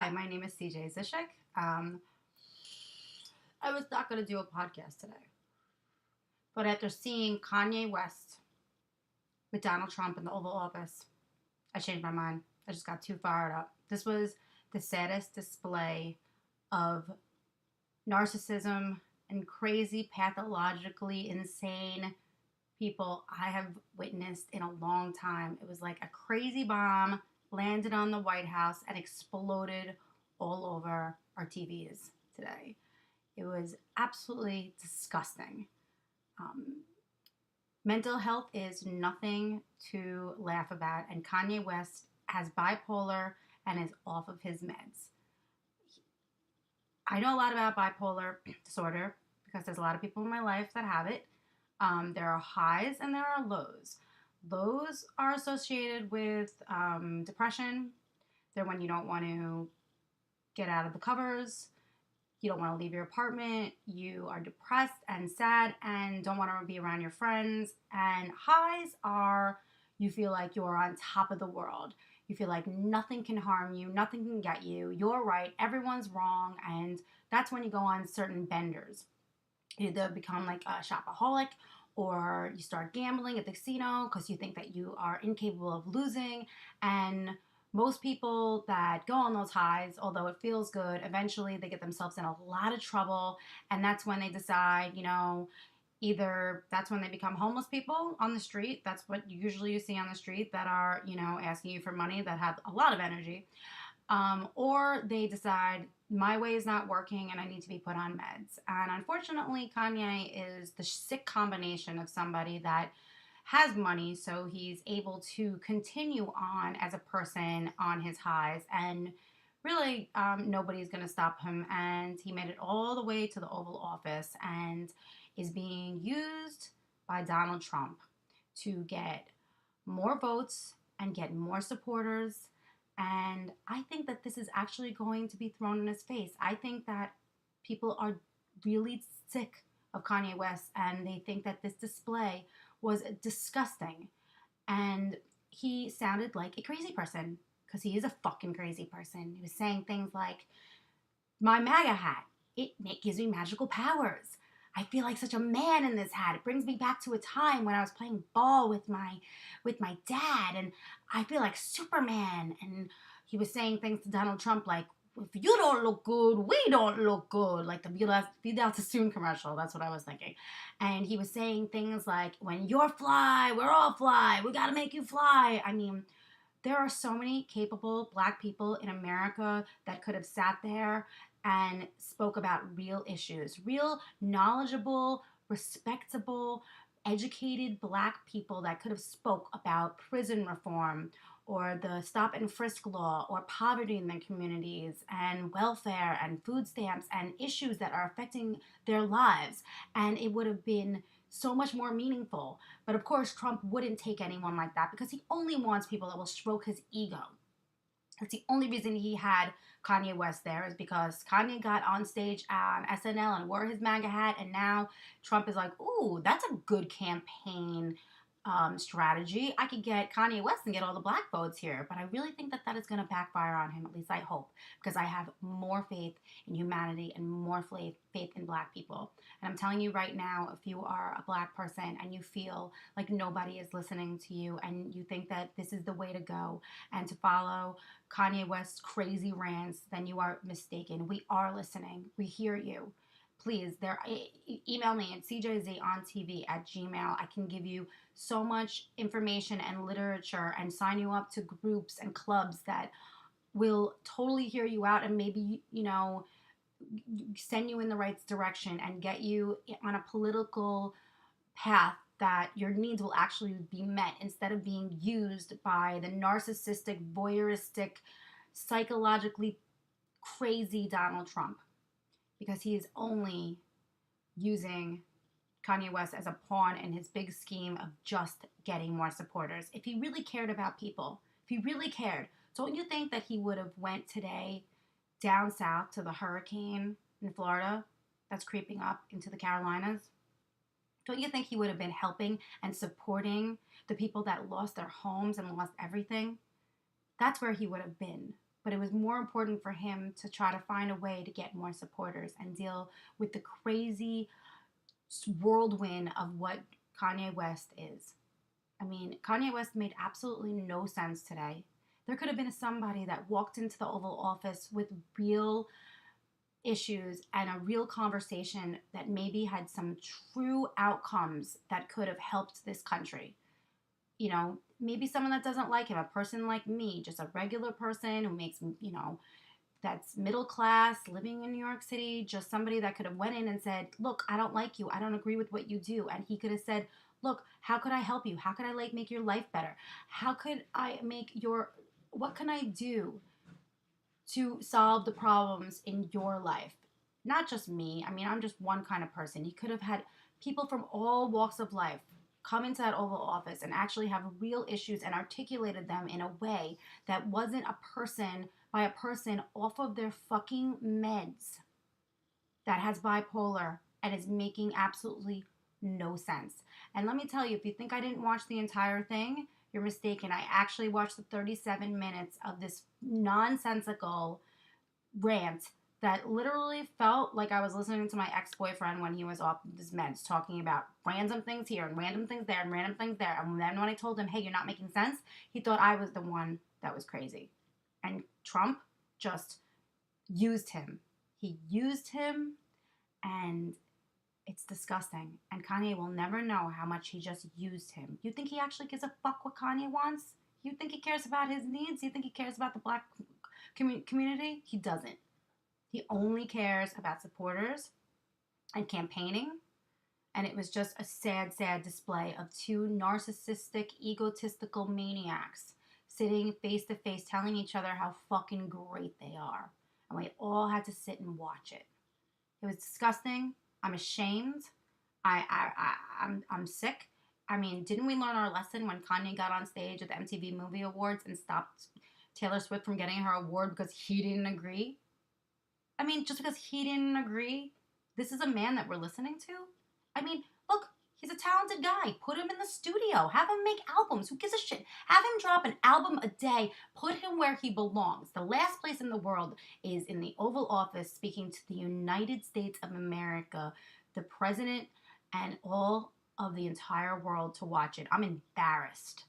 Hi, my name is CJ Zishek. I was not going to do a podcast today, but after seeing Kanye West with Donald Trump in the Oval Office, I changed my mind. I just got too fired up. This was the saddest display of narcissism and crazy, pathologically insane people I have witnessed in a long time. It was like a crazy bomb landed on the White House and exploded all over our TVs today. It was absolutely disgusting. Um, Mental health is nothing to laugh about, and Kanye West has bipolar and is off of his meds. I know a lot about bipolar disorder because there's a lot of people in my life that have it. There are highs and there are lows. Lows are associated with depression. They're when you don't want to get out of the covers. You don't want to leave your apartment. You are depressed and sad and don't want to be around your friends. And highs are you feel like you're on top of the world. You feel like nothing can harm you, nothing can get you. You're right, everyone's wrong. And that's when you go on certain benders. You either become like a shopaholic or you start gambling at the casino because you think that you are incapable of losing. And most people that go on those highs, although it feels good, eventually they get themselves in a lot of trouble. And that's when they decide, either that's when they become homeless people on the street. That's what usually you see on the street that are, asking you for money that have a lot of energy. Or they decide my way is not working and I need to be put on meds. And unfortunately, Kanye is the sick combination of somebody that has money, so he's able to continue on as a person on his highs. And really, nobody's going to stop him. And he made it all the way to the Oval Office and is being used by Donald Trump to get more votes and get more supporters. And I think that this is actually going to be thrown in his face. I think that people are really sick of Kanye West and they think that this display was disgusting. And he sounded like a crazy person because he is a fucking crazy person. He was saying things like, my MAGA hat, it gives me magical powers. I feel like such a man in this hat. It brings me back to a time when I was playing ball with my dad, and I feel like Superman. And he was saying things to Donald Trump like, if you don't look good, we don't look good. Like the Vidal Sassoon commercial. That's what I was thinking. And he was saying things like, when you're fly, we're all fly. We got to make you fly. I mean, there are so many capable Black people in America that could have sat there and spoke about real issues, real knowledgeable, respectable, educated Black people that could have spoke about prison reform or the stop and frisk law or poverty in their communities and welfare and food stamps and issues that are affecting their lives. And it would have been so much more meaningful. But of course, Trump wouldn't take anyone like that because he only wants people that will stroke his ego. That's the only reason he had Kanye West there, is because Kanye got on stage on SNL and wore his MAGA hat, and now Trump is like, ooh, that's a good campaign strategy. I could get Kanye West and get all the Black votes here, but I really think that that is going to backfire on him, at least I hope, because I have more faith in humanity and more faith in Black people. And I'm telling you right now, if you are a Black person and you feel like nobody is listening to you and you think that this is the way to go and to follow Kanye West's crazy rants, then you are mistaken. We are listening. We hear you. Please, email me at cjzontv@gmail. I can give you so much information and literature and sign you up to groups and clubs that will totally hear you out and maybe, send you in the right direction and get you on a political path that your needs will actually be met instead of being used by the narcissistic, voyeuristic, psychologically crazy Donald Trump, because he is only using Kanye West as a pawn in his big scheme of just getting more supporters. If he really cared about people, if he really cared, don't you think that he would have went today down south to the hurricane in Florida that's creeping up into the Carolinas? Don't you think he would have been helping and supporting the people that lost their homes and lost everything? That's where he would have been. But it was more important for him to try to find a way to get more supporters and deal with the crazy whirlwind of what Kanye West is. I mean, Kanye West made absolutely no sense today. There could have been somebody that walked into the Oval Office with real issues and a real conversation that maybe had some true outcomes that could have helped this country. You know, maybe someone that doesn't like him, a person like me, just a regular person who makes, that's middle class, living in New York City, just somebody that could have went in and said, look, I don't like you. I don't agree with what you do. And he could have said, look, how could I help you? How could I make your life better? How could I what can I do to solve the problems in your life? Not just me. I mean, I'm just one kind of person. He could have had people from all walks of life come into that Oval Office and actually have real issues and articulated them in a way that wasn't a person by a person off of their fucking meds that has bipolar and is making absolutely no sense. And let me tell you, if you think I didn't watch the entire thing, you're mistaken. I actually watched the 37 minutes of this nonsensical rant that literally felt like I was listening to my ex-boyfriend when he was off his meds, talking about random things here and random things there and random things there. And then when I told him, hey, you're not making sense, he thought I was the one that was crazy. And Trump just used him. He used him, and it's disgusting. And Kanye will never know how much he just used him. You think he actually gives a fuck what Kanye wants? You think he cares about his needs? You think he cares about the black community? He doesn't. He only cares about supporters and campaigning. And it was just a sad, sad display of two narcissistic, egotistical maniacs sitting face to face telling each other how fucking great they are. And we all had to sit and watch it. It was disgusting. I'm ashamed. I'm sick. I mean, didn't we learn our lesson when Kanye got on stage at the MTV Movie Awards and stopped Taylor Swift from getting her award because he didn't agree? I mean, just because he didn't agree, this is a man that we're listening to? I mean, look, he's a talented guy. Put him in the studio. Have him make albums. Who gives a shit? Have him drop an album a day. Put him where he belongs. The last place in the world is in the Oval Office speaking to the United States of America, the president, and all of the entire world to watch it. I'm embarrassed.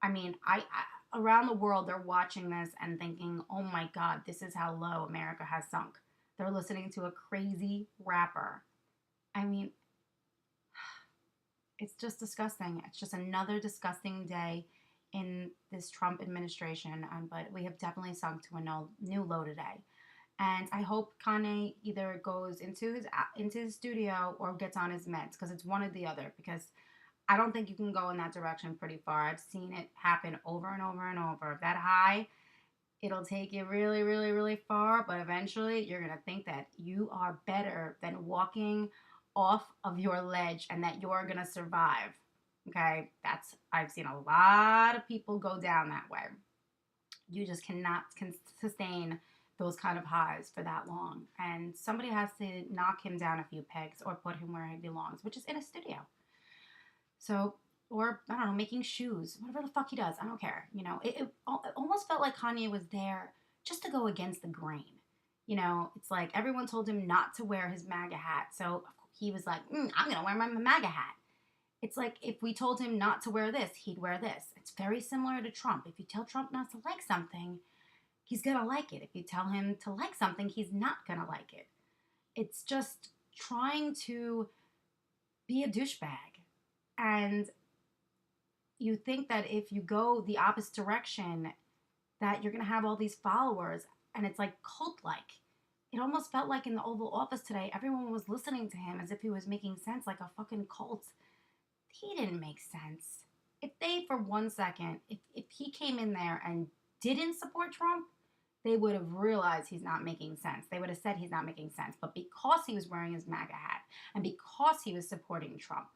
I mean, around the world, they're watching this and thinking, oh my God, this is how low America has sunk. They're listening to a crazy rapper. I mean, it's just disgusting. It's just another disgusting day in this Trump administration. But we have definitely sunk to a new low today. And I hope Kanye either goes into his studio or gets on his meds, because it's one or the other. Because I don't think you can go in that direction pretty far. I've seen it happen over and over and over. That high, it'll take you really, really, really far, but eventually you're going to think that you are better than walking off of your ledge and that you're going to survive. Okay? I've seen a lot of people go down that way. You just cannot sustain those kind of highs for that long. And somebody has to knock him down a few pegs or put him where he belongs, which is in a studio. So, or, I don't know, making shoes, whatever the fuck he does, I don't care. You know, it almost felt like Kanye was there just to go against the grain. You know, it's like everyone told him not to wear his MAGA hat. So he was like, I'm going to wear my MAGA hat. It's like if we told him not to wear this, he'd wear this. It's very similar to Trump. If you tell Trump not to like something, he's going to like it. If you tell him to like something, he's not going to like it. It's just trying to be a douchebag. And you think that if you go the opposite direction, that you're going to have all these followers, and it's like cult-like. It almost felt like in the Oval Office today, everyone was listening to him as if he was making sense like a fucking cult. He didn't make sense. If they, for 1 second, if he came in there and didn't support Trump, they would have realized he's not making sense. They would have said he's not making sense. But because he was wearing his MAGA hat and because he was supporting Trump,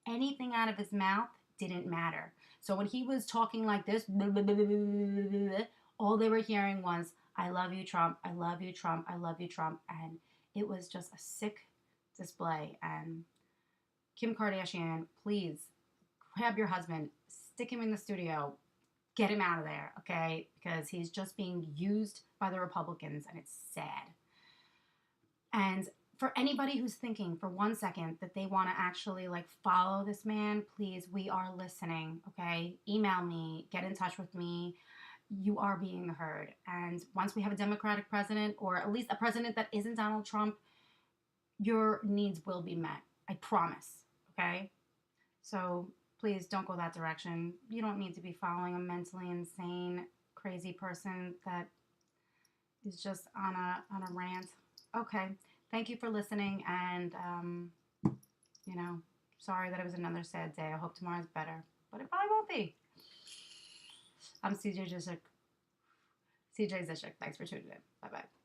anything out of his mouth didn't matter. So when he was talking like this, all they were hearing was, I love you, Trump. I love you, Trump. I love you, Trump. And it was just a sick display. And Kim Kardashian, please grab your husband, stick him in the studio, get him out of there, okay? Because he's just being used by the Republicans, and it's sad. And for anybody who's thinking for 1 second that they want to actually like follow this man, please, we are listening, okay? Email me, get in touch with me. You are being heard. And once we have a Democratic president, or at least a president that isn't Donald Trump, your needs will be met. I promise, okay? So please don't go that direction. You don't need to be following a mentally insane, crazy person that is just on a rant. Okay. Thank you for listening, and sorry that it was another sad day. I hope tomorrow's better, but it probably won't be. I'm CJ Zishik. Thanks for tuning in. Bye bye.